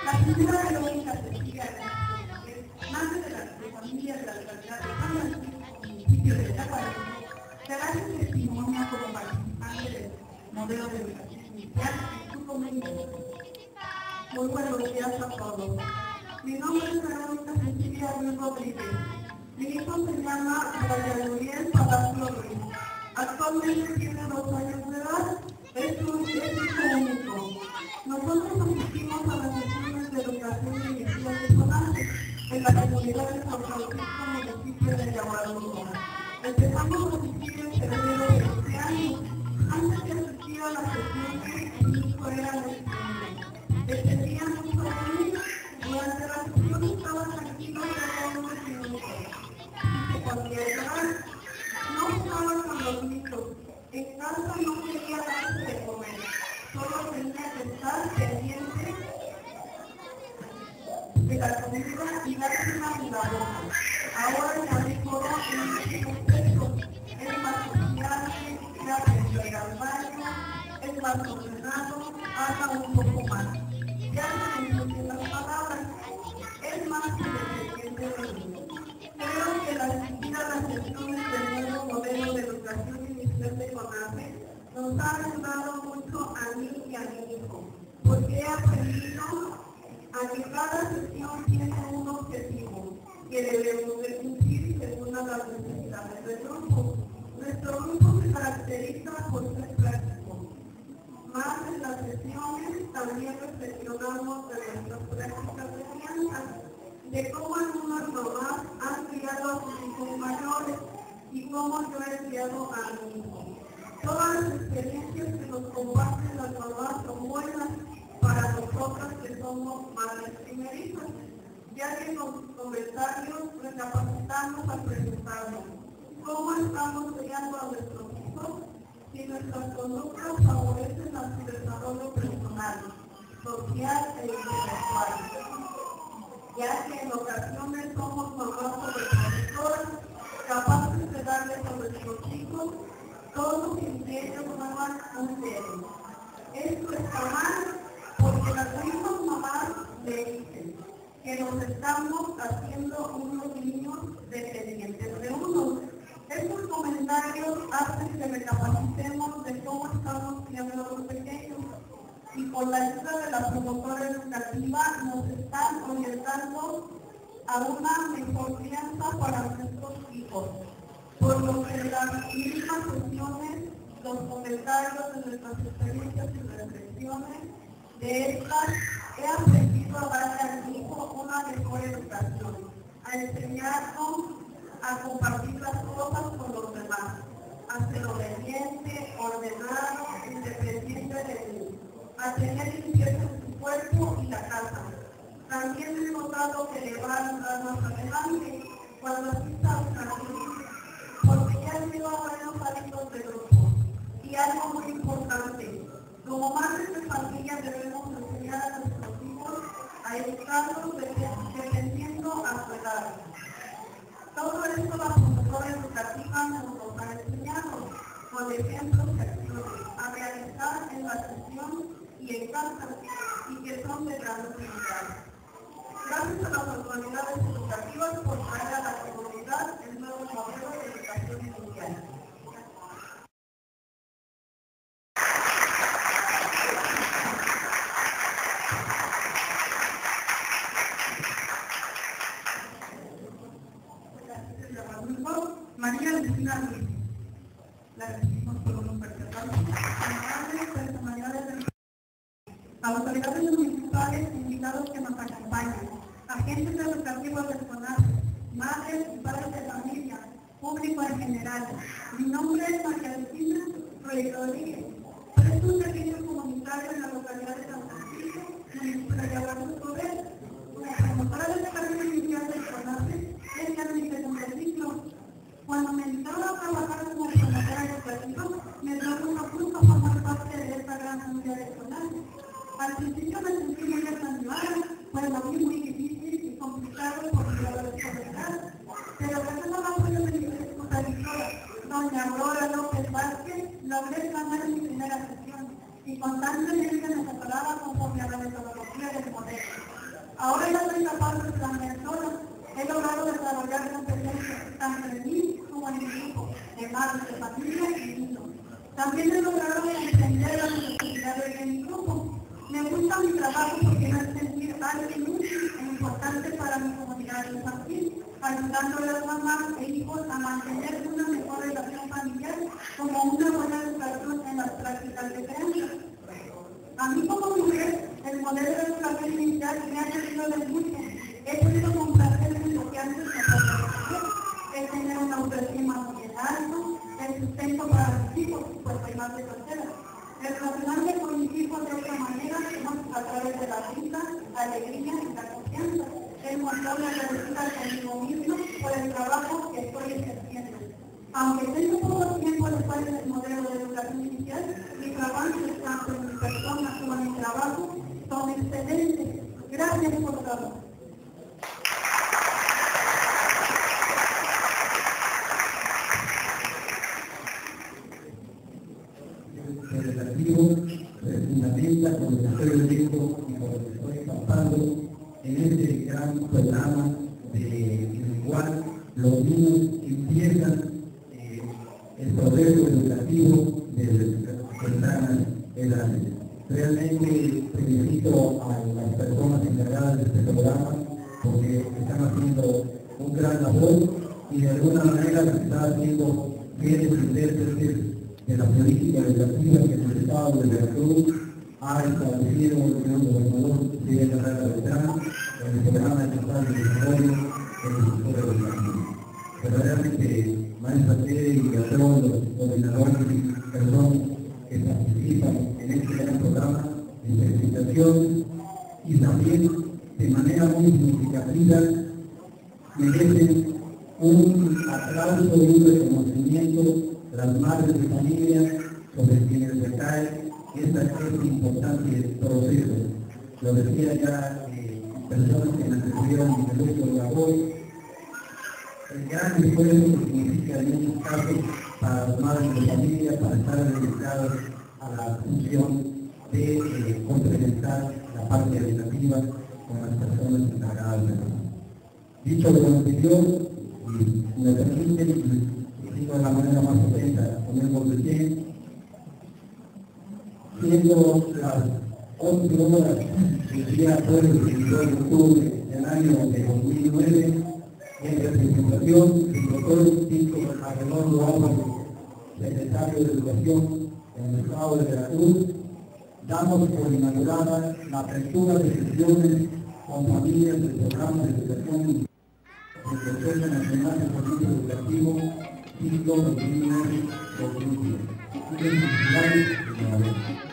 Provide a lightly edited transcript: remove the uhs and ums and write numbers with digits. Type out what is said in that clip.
La primera de lógica sencilla es más de la familia de la localidad de San Francisco, municipio de Chaguaruco, será su testimonio como participante del modelo de educación inicial en su comunidad. Muy buenos días a todos. Mi nombre es Verónica Cecilia Ruiz Rodríguez. Mi hijo se llama Valladolid Palacio Ruiz. Actualmente tiene 2 años de edad. Es un hijo único. Nosotros asistimos a las sesiones de educación inicial de Sonante en la comunidad de San Francisco, municipio de Chaguaruco. Empezamos a asistir en febrero de este año. Antes de asistir a las sesiones, mi hijo era muy extendía mucho a mí. Durante la sesión estaba tranquilo cada unos minutos. Dice cualquier edad. No jugaba con los niños. En casa no quería darse de comer. Solo tenía que estar pendiente de la comida y darse una en la boca. Ahora ya mejoró en ese aspecto. Es más sociable, ya aprendió a ir al baño, es más ordenado, habla un poco más. Ya no entiende las palabras, es más independiente de mí. Creo que la asistir a las sesiones del nuevo modelo de educación inicial de CONAFE nos ha ayudado mucho a mí y a mi hijo, porque he aprendido a que cada sesión tiene un objetivo que debemos de cumplir según las necesidades del grupo. Nuestro grupo se caracteriza por ser práctico. Más en las sesiones también reflexionamos de nuestras prácticas de crianza, de cómo algunas mamás han criado a sus hijos mayores y cómo yo he criado a mi hijo. Todas las experiencias que nos comparten las mamás son buenas para nosotras que somos madres primerizas, ya que con sus comentarios recapacitamos al preguntarnos cómo estamos criando a nuestros hijos y nuestras conductas favorecen a su desarrollo personal, social e intelectual, ya que en ocasiones somos mamás sobreprotectoras, capaces de darles a nuestros hijos todo sin que ellos hagan un dedo. Esto está mal porque las mismas mamás le dicen que nos estamos haciendo unos niños dependientes de uno. Estos comentarios hacen que recapacitemos de cómo estamos criando a los pequeños y con la ayuda de la promotora educativa nos están orientando a una mejor crianza para nuestros hijos. Por lo que en las mismas sesiones, los comentarios de nuestras experiencias y reflexiones de estas, he aprendido a darle a mi hijo una mejor educación, a enseñarnos a compartir las cosas con los demás, a ser obediente, ordenado, independiente de mí, a tener limpieza en su cuerpo y la casa. También he notado que le va a ayudar más adelante cuando asista al jardín, porque ya lleva buenos hábitos de grupo. Y algo muy importante, como madres de familia debemos enseñar a nuestros hijos a educarlos dependiendo a su edad. Todo esto la promotora educativa nos ha enseñado, con ejemplos y acciones, a realizar en la sesión y en casa, y que son de gran utilidad. Gracias a las autoridades educativas por traer a la comunidad el nuevo modelo de educación inicial. María Lucina Ruiz. La recibimos por unos personajes, personalidades autoridades municipales, invitados que nos acompañan, agentes educativos del CONAFE, madres y padres de familia, público en general. Mi nombre es María Lucina Ruiz Rodríguez. Presto un servicio comunitario en la localidad de San Francisco, municipio de Chaguaruco. La promotora de educación inicial del CONAFE es ya mi segundo ciclo. Cuando me invitaron a trabajar como promotora educativa, me dio una punta a formar parte de esta gran familia de CONAFE. Al principio me sentí muy desanimada, pues lo vi muy difícil y complicado por la responsabilidad. Pero gracias al apoyo de mi supervisora, doña Aurora López Vázquez, logré ganar mi primera sesión. y constantemente me separaba conforme a la metodología del modelo. Ahora ya soy capaz de planear sola. He logrado desarrollar competencias tanto en mí como en mi grupo, de madres de familia y niños. También he logrado entender las necesidades de mi grupo. Me gusta mi trabajo porque me hace sentir alguien útil e importante para mi comunidad infantil, ayudándole a las mamás e hijos a mantener una mejor relación familiar como una buena educación en las prácticas de crianza. A mí como mujer, el modelo de educación inicial me ha servido de mucho. He podido complacer mis bloqueantes en la he tener una autoestima muy alto, el sustento para mis hijos, pues soy más de soltera. El relacionarme con mis hijos de otra manera, a través de la risa, la alegría y la confianza. El mostrarme agradecida conmigo mismo por el trabajo que estoy ejerciendo. Aunque tengo poco tiempo después del modelo de educación inicial, mis avances tanto en mi persona como en mi trabajo son excelentes. Gracias por todo. El educativo se fundamenta con el desarrollo del tiempo y con lo que estoy pasando en este gran programa en el cual los niños empiezan el proceso educativo desde temprana edad. Realmente felicito a las personas encargadas de este programa porque están haciendo un gran labor y de alguna manera se está haciendo fieles intérpretes de la política educativa que el Estado de Veracruz ha establecido el señor gobernador Miguel Herrera Beltrán en el programa estatal de desarrollo en el sector educativo. Verdaderamente, maestra Tere y a todos los coordinadores y personas que participan en este gran programa de felicitación y también de manera muy significativa merecen un aplauso y un reconocimiento de las madres de familia sobre quienes recae este importante proceso. Lo decía ya personas que me antecedieron en el uso de la voz, el gran esfuerzo que significa en muchos casos para las madres de familia para estar dedicadas a la función de complementar la parte educativa con las personas encargadas de eso. Dicho lo anterior, y me permiten, y digo de la manera más atenta, ponemos de pie, siendo las 11 horas del día jueves 22 de octubre del año de 2009, en representación del doctor Tito Arredondo Álvarez, secretario de Educación en el Estado de Veracruz, damos por inaugurada la apertura de sesiones con familias del programa de educación del Consejo Nacional de Servicio Educativo, ciclo 2009-2010.